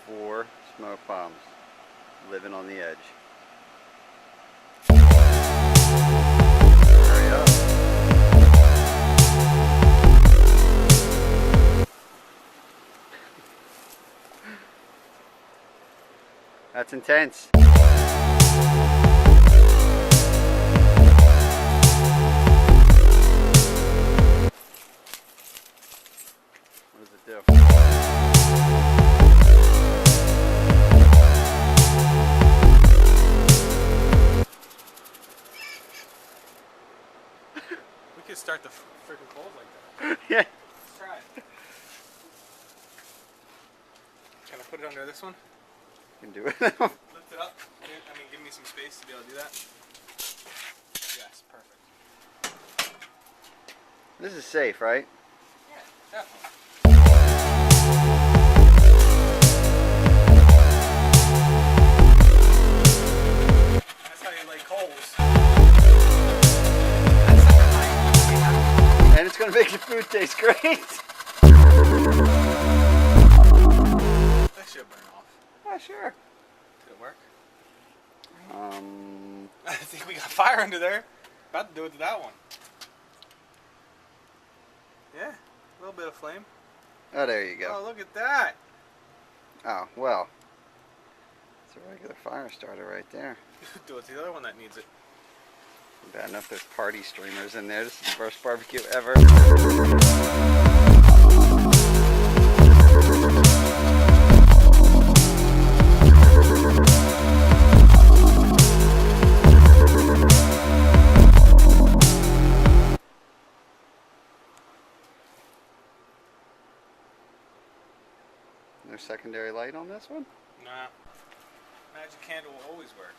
4 smoke bombs living on the edge. Hurry up. That's intense. What does it do? We could start the freaking cold like that. Yeah. Let's try it. Can I put it under this one? You can do it. Lift it up. I mean, give me some space to be able to do that. Yes, perfect. This is safe, right? Yeah, definitely. That's how you like coals. And it's going to make your food taste great. That should burn off. Oh, sure. Did it work? Um, I think we got fire under there. About to do it to that one. Yeah, a little bit of flame. oh, there you go. Oh, look at that. Oh, well. It's a regular fire starter right there. Do it to the other one that needs it. Bad enough there's party streamers in there. This is the first barbecue ever. No secondary light on this one? Nah. Magic candle will always work.